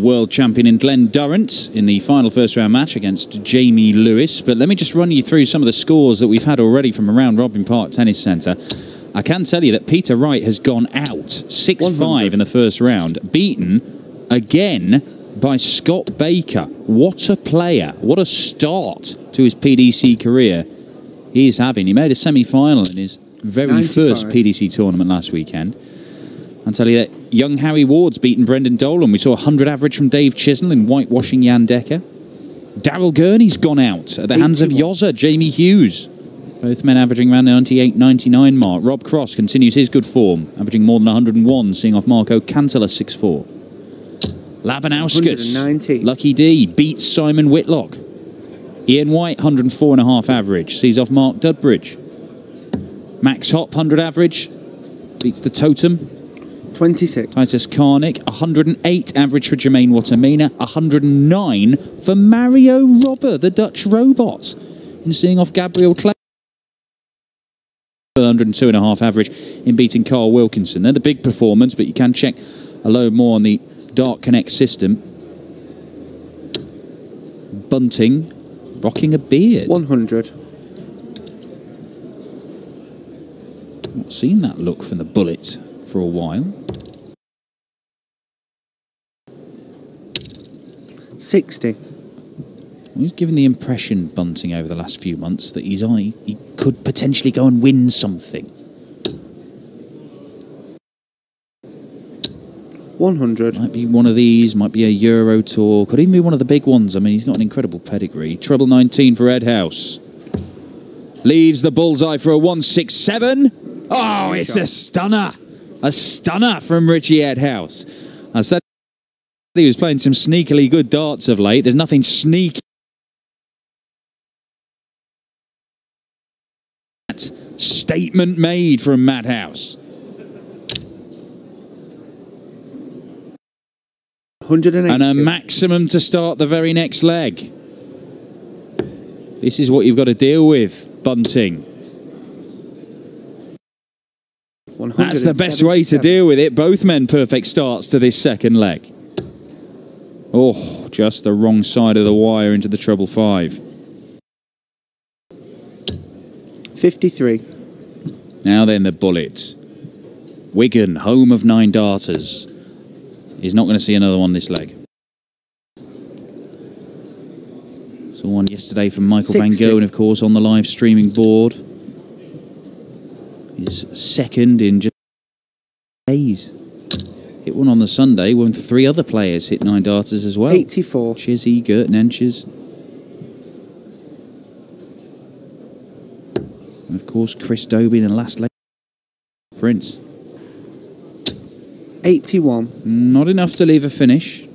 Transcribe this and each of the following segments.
world champion in Glenn Durrant in the final first-round match against Jamie Lewis. But let me just run you through some of the scores that we've had already from around Robin Park Tennis Centre. I can tell you that Peter Wright has gone out 6-5 in the first round, beaten again by Scott Baker. What a player. What a start to his PDC career he's having. He made a semi-final in his very first PDC tournament last weekend. I'll tell you that young Harry Ward's beaten Brendan Dolan. We saw 100 average from Dave Chisnell in whitewashing Jan Decker. Daryl Gurney's gone out at the hands of Yozza, Jamie Hughes. Both men averaging around the 98-99 mark. Rob Cross continues his good form, averaging more than 101, seeing off Marco Cantala 6-4. Labanauskas, Lucky D, beats Simon Whitlock. Ian White, 104.5 average, sees off Mark Dudbridge. Max Hopp, 100 average, beats the Totem. 26. Titus Karnik, 108 average for Jermaine Watamina, 109 for Mario Robber, the Dutch robot, in seeing off Gabriel Clay. 102.5 average in beating Carl Wilkinson. They're the big performance, but you can check a load more on the Dark Connect system. Bunting, rocking a beard. 100. Not seen that look from the Bullet for a while. 60. He's given the impression, Bunting, over the last few months that he could potentially go and win something. 100. Might be one of these, might be a Euro Tour, could even be one of the big ones. I mean, he's got an incredible pedigree. Treble 19 for Eidhouse. Leaves the bullseye for a 167. Oh, it's a stunner. A stunner from Richie Eidhouse. I said he was playing some sneakily good darts of late. There's nothing sneaky. Statement made from Matt House. 180. And a maximum to start the very next leg. This is what you've got to deal with, Bunting. That's the best way to deal with it. Both men perfect starts to this second leg. Oh, just the wrong side of the wire into the treble 5. 53. Now then, the Bullet. Wigan, home of 9 darters. He's not going to see another one this leg. Saw one yesterday from Michael 60. Van Gogh, of course, on the live streaming board. His second in just days. Hit one on the Sunday when 3 other players hit 9 darters as well. 84. Chizzy, Gert Nenches. And of course, Chris Dobie in the last leg. Prince. 81. Not enough to leave a finish.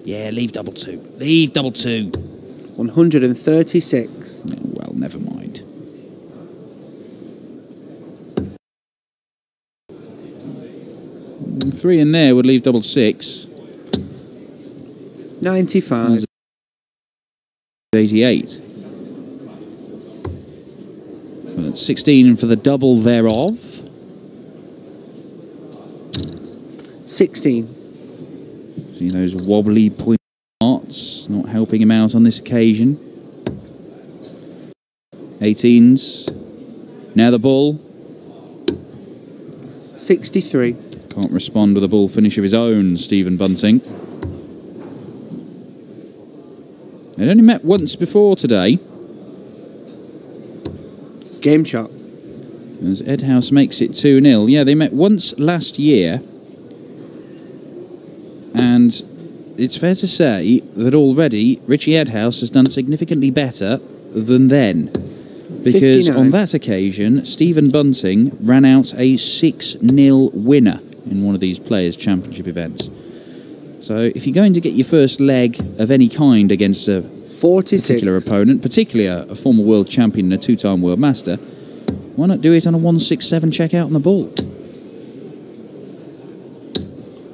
Yeah, leave double 2. Leave double 2. 136. Oh, well, never mind. Three in there would leave double 6. 95. 88. Well, that's 16 for the double thereof. 16. See those wobbly point darts not helping him out on this occasion. 18s. Now the bull. 63. Can't respond with a bull finish of his own, Stephen Bunting. They'd only met once before today. Game shot. As Eidhouse makes it 2-0. Yeah, they met once last year. And it's fair to say that already Richie Eidhouse has done significantly better than then. Because 59. on that occasion, Stephen Bunting ran out a 6-0 winner in one of these Players' Championship events. So if you're going to get your first leg of any kind against a 46. particular opponent, particularly a former world champion and a 2-time world master, why not do it on a 167 check out on the ball?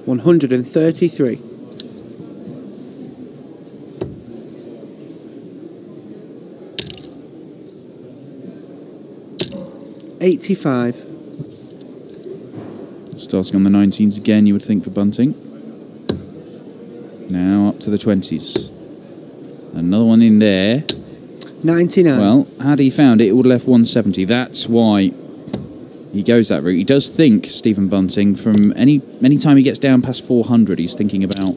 133. 85. Starting on the 19s again, you would think, for Bunting. Now up to the 20s. Another one in there. 99. Well, had he found it, it would have left 170. That's why he goes that route. He does think, Stephen Bunting, from any time he gets down past 400, he's thinking about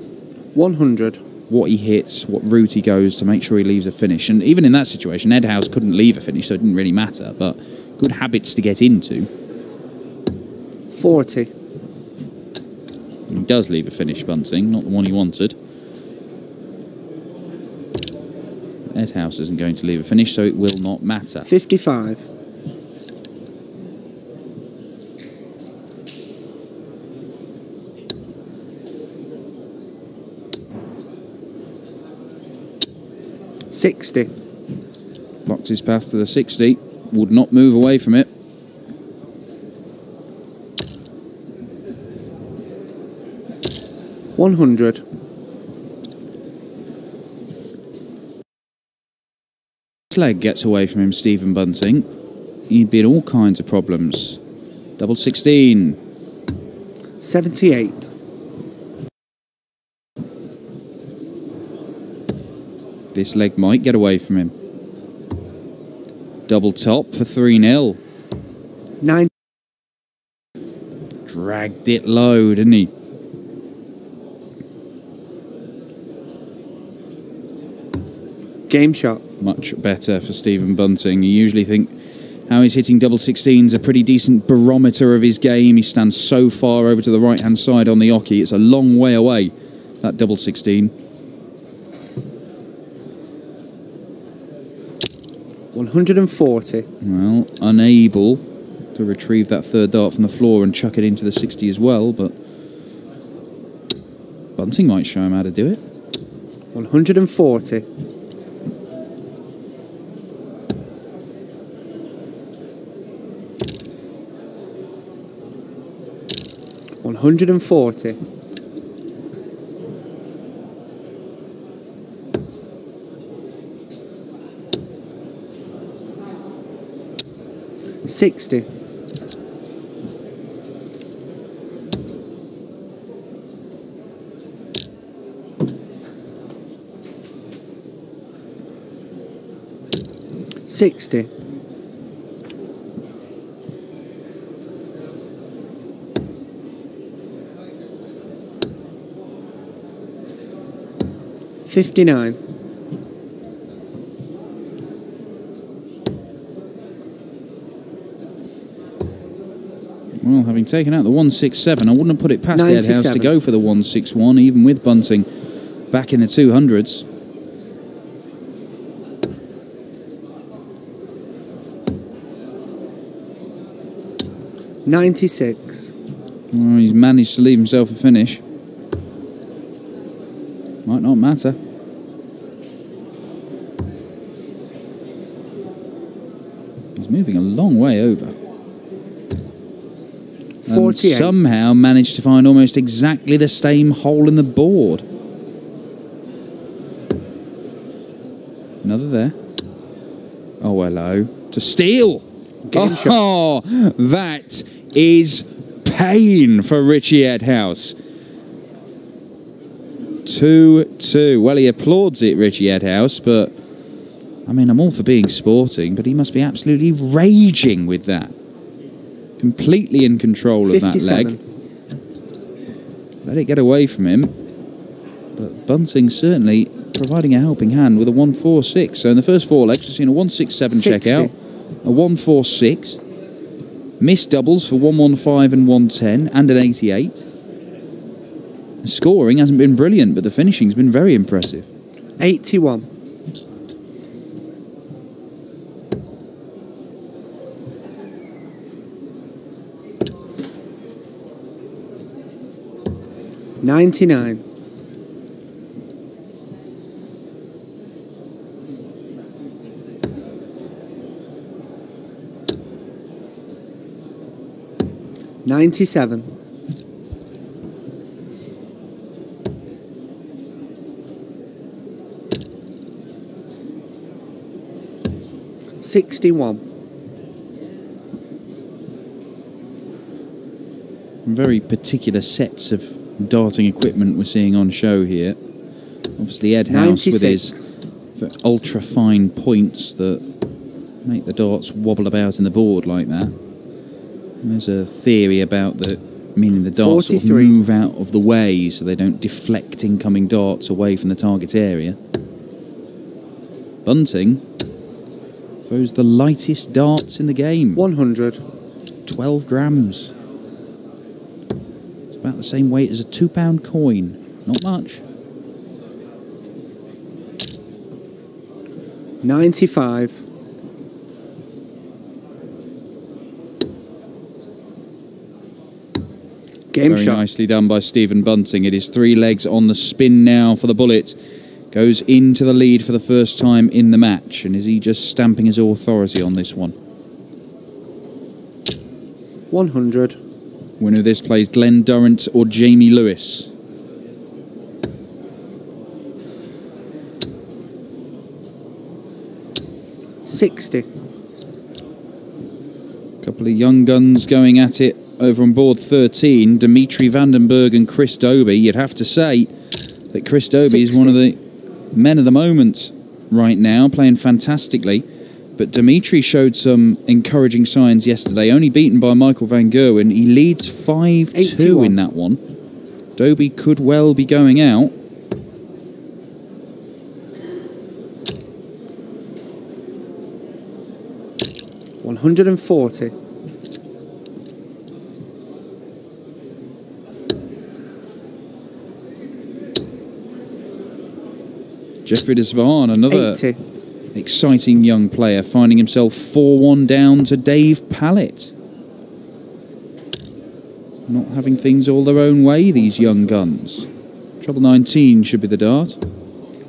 100. what he hits, what route he goes to make sure he leaves a finish. And even in that situation, Eidhouse couldn't leave a finish, so it didn't really matter. But good habits to get into. 40. He does leave a finish, Bunting, not the one he wanted. Eidhouse isn't going to leave a finish, so it will not matter. 55. $60. Blocks his path to the 60. Would not move away from it. $100. Leg gets away from him, Stephen Bunting. He'd be in all kinds of problems. Double 16. 78. This leg might get away from him. Double top for 3-0. 9. Dragged it low, didn't he? Game shot. Much better for Stephen Bunting. You usually think how he's hitting double 16s a pretty decent barometer of his game. He stands so far over to the right-hand side on the oche. It's a long way away, that double 16. 140. Well, unable to retrieve that third dart from the floor and chuck it into the 60 as well, but Bunting might show him how to do it. 140. 140. 60. $60. $59. Well, having taken out the 167, I wouldn't have put it past 97. Eidhouse to go for the 161, even with Bunting back in the 200s. $96. Well, he's managed to leave himself a finish. Might not matter. He's moving a long way over. 48. And somehow managed to find almost exactly the same hole in the board. Another there. Oh, hello. To steal. Game shot. Oh, that is pain for Richie Eidhouse. 2-2. Well, he applauds it, Richie Eidhouse, but I mean, I'm all for being sporting, but he must be absolutely raging with that. Completely in control of 57. that leg. Let it get away from him. But Bunting certainly providing a helping hand with a 146. So in the first four legs, we've seen a 167 check out, a 146, missed doubles for 115 and 110, and an 88. The scoring hasn't been brilliant, but the finishing's been very impressive. 81. $99. $97. $61. Some very particular sets of darting equipment we're seeing on show here. Obviously Eidhouse with his ultra fine points that make the darts wobble about in the board like that. And there's a theory about meaning the darts sort of move out of the way so they don't deflect incoming darts away from the target area. Bunting throws the lightest darts in the game. 100. 12 grams. It's about the same weight as a £2 coin. Not much. 95. Game Very shot. nicely done by Stephen Bunting. It is 3 legs on the spin now for the bullet. Goes into the lead for the first time in the match. And is he just stamping his authority on this one? 100. Winner of this plays Glenn Durrant or Jamie Lewis. $60. Couple of young guns going at it over on board 13. Dimitri Vandenberg and Chris Dobie. You'd have to say that Chris Dobie is one of the men of the moment right now, playing fantastically. But Dimitri showed some encouraging signs yesterday, only beaten by Michael Van Gerwen. He leads 5-2 in that one. Dobie could well be going out. $140. Jeffrey Desvan, another 80. exciting young player, finding himself 4-1 down to Dave Pallett. Not having things all their own way, these young guns. Treble 19 should be the dart.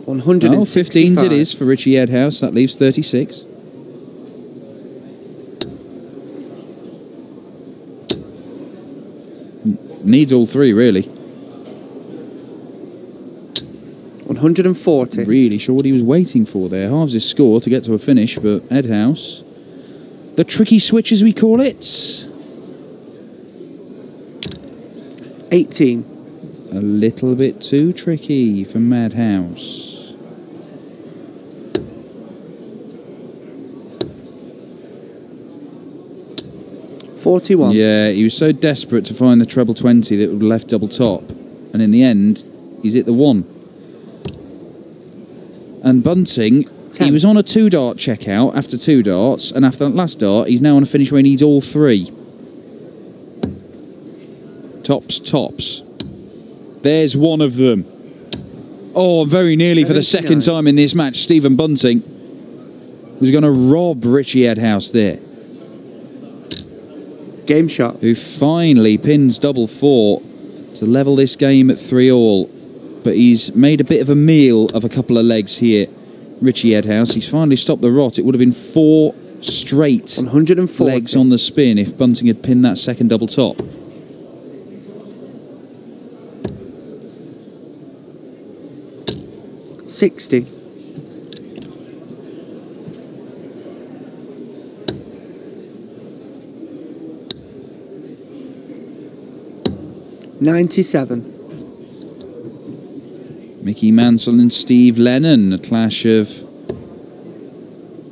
165. 15s it is for Richie Eidhouse. That leaves 36. Needs all 3, really. 140. Really sure what he was waiting for there. Halves his score to get to a finish, but Eidhouse, the tricky switch as we call it. 18. A little bit too tricky for Madhouse. $41. Yeah, he was so desperate to find the treble 20 that would have left double top. And in the end, he's hit the 1. And Bunting, 10. he was on a 2-dart checkout after 2 darts. And after that last dart, he's now on a finish where he needs all 3. Tops. There's one of them. Oh, very nearly 79. for the second time in this match, Stephen Bunting was going to rob Richie Eidhouse there. Game shot. Who finally pins double 4 to level this game at 3-all. But he's made a bit of a meal of a couple of legs here, Richie Eidhouse. He's finally stopped the rot. It would have been 4 straight 140. legs on the spin if Bunting had pinned that second double top. $60. $97. Mickey Mansell and Steve Lennon, a clash of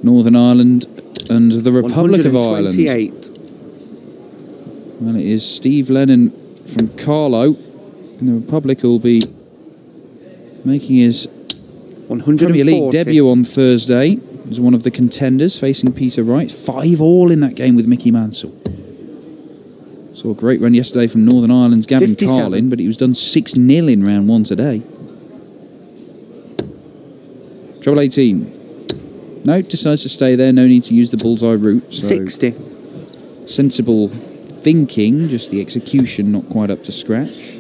Northern Ireland and the Republic of Ireland. 128. Well, it is Steve Lennon from Carlow, and the Republic will be making his 140. Premier League debut on Thursday as one of the contenders facing Peter Wright. 5-all in that game with Mickey Mansell. Saw a great run yesterday from Northern Ireland's Gavin 57. Carlin, but he was done 6-0 in round 1 today. Treble 18. No, decides to stay there. No need to use the bullseye route. So 60. sensible thinking, just the execution not quite up to scratch.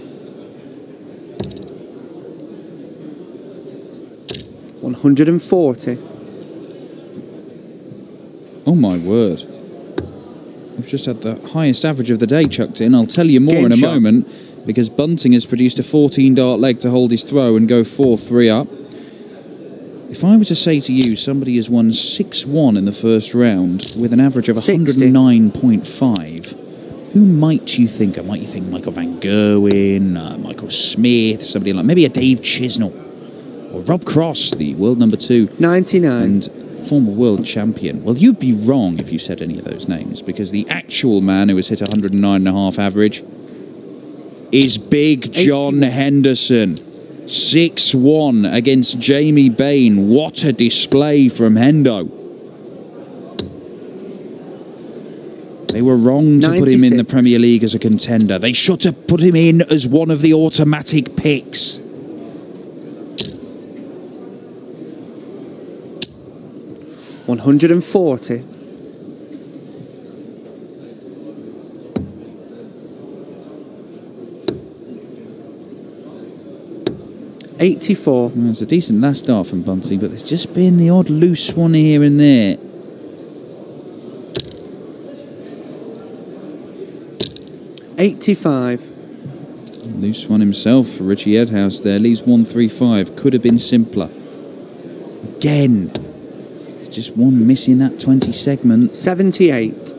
140. Oh my word. We've just had the highest average of the day chucked in. I'll tell you more Game in a shot. moment, because Bunting has produced a 14-dart leg to hold his throw and go 4-3 up. If I were to say to you somebody has won 6-1 in the first round with an average of 60. 109.5, Who might you think? Might you think Michael Van Gerwen, Michael Smith, somebody like maybe a Dave Chisnell, or Rob Cross, the world number 2, 99, and former world champion? Well, you'd be wrong if you said any of those names, because the actual man who has hit 109.5 average is Big John 81. Henderson. 6-1 against Jamie Bain. What a display from Hendo. They were wrong to put him in the Premier League as a contender. They should have put him in as one of the automatic picks. $140. $84. Well, it's a decent last start from Bunting, but there's just been the odd loose one here and there. $85. Loose one himself for Richie Eidhouse there. Leaves 135. Could have been simpler. Again. It's just one missing that 20 segment. $78.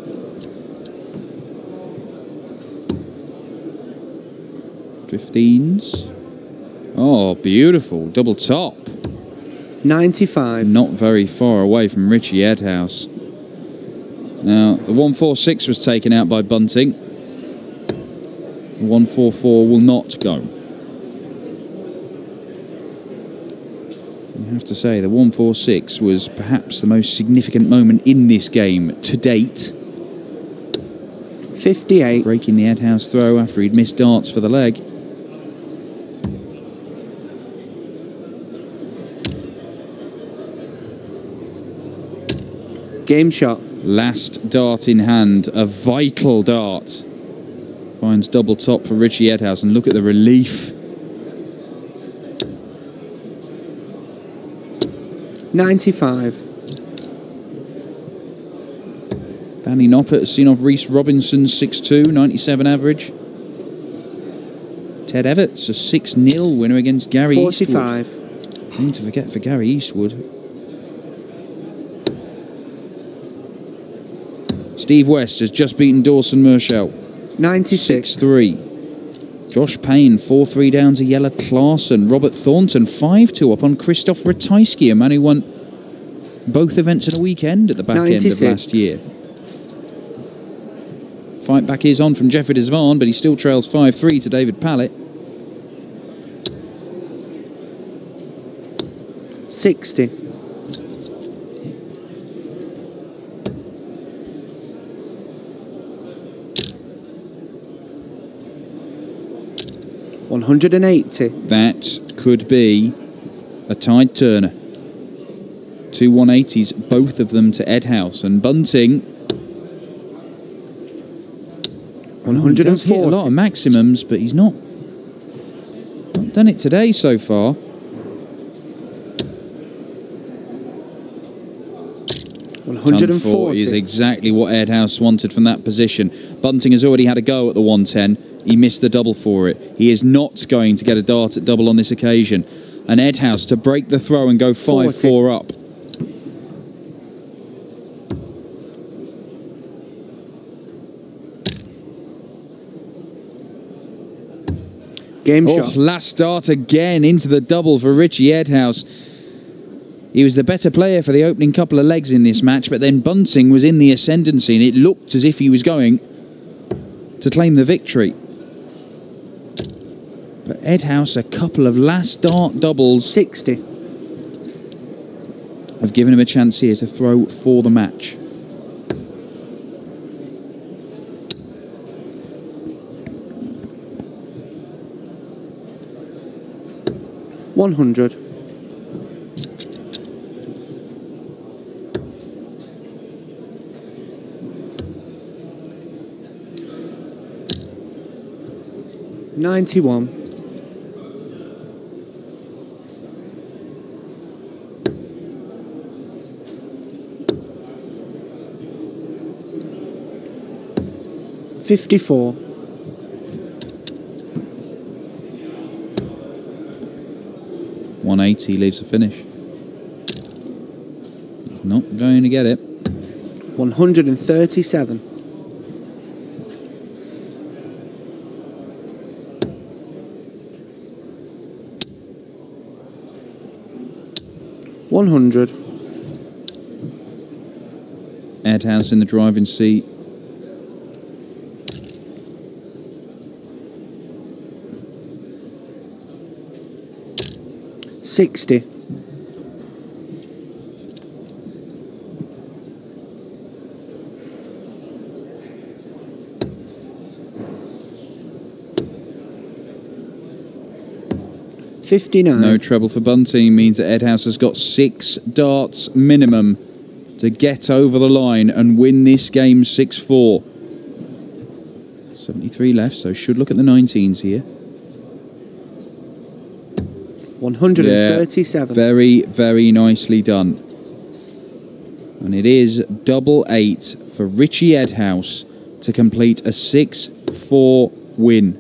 $15s. Oh, beautiful. Double top. $95. Not very far away from Richie Eidhouse. Now, the 146 was taken out by Bunting. The 144 will not go. You have to say, the 146 was perhaps the most significant moment in this game to date. 58. Breaking the Eidhouse throw after he'd missed darts for the leg. Game shot. Last dart in hand, a vital dart. Finds double top for Richie Eidhouse, and look at the relief. 95. Danny Noppert has seen off Reece Robinson's 6-2, 97 average. Ted Everts, a 6-0 winner against Gary 45. Eastwood. Nothing to forget for Gary Eastwood. Steve West has just beaten Dawson Murshell. 96. 6-3. Josh Payne, 4-3 down to Jelle Klaassen. Robert Thornton, 5-2 up on Christoph Ratajski, a man who won both events in a weekend at the back 96. end of last year. Fight back is on from Jeffrey Desvan, but he still trails 5-3 to David Pallett. 60. $180. That could be a tide turner. Two 180s, both of them to Eidhouse. And Bunting, 140. he does hit a lot of maximums, but he's not done it today so far. 140 is exactly what Eidhouse wanted from that position. Bunting has already had a go at the 110. He missed the double for it. He is not going to get a dart at double on this occasion. And Eidhouse to break the throw and go 5-4 up. Game shot. Last start again into the double for Richie Eidhouse. He was the better player for the opening couple of legs in this match, but then Bunting was in the ascendancy and it looked as if he was going to claim the victory. But Eidhouse, a couple of last dart doubles 60. have given him a chance here to throw for the match. $100. $91. $54. $180 leaves the finish. Not going to get it. $137. 100. Eidhouse in the driving seat. $60. $59. No trouble for Bunting means that Eidhouse has got 6 darts minimum to get over the line and win this game 6-4. 73 left, so should look at the 19s here. 137. Yeah, very, very nicely done. And it is 88 for Richie Eidhouse to complete a 6-4 win.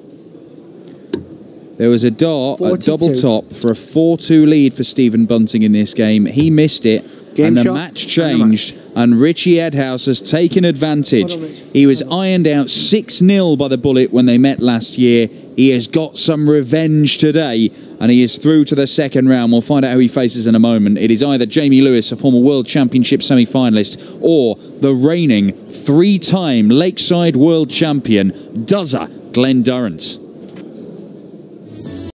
There was a dart 42. at double top for a 4-2 lead for Stephen Bunting in this game. He missed it, and the match changed, and Richie Eidhouse has taken advantage. He was ironed out 6-0 by the Bullet when they met last year. He has got some revenge today, and he is through to the second round. We'll find out who he faces in a moment. It is either Jamie Lewis, a former World Championship semi-finalist, or the reigning 3-time Lakeside World Champion, Dozer Glenn Durrant.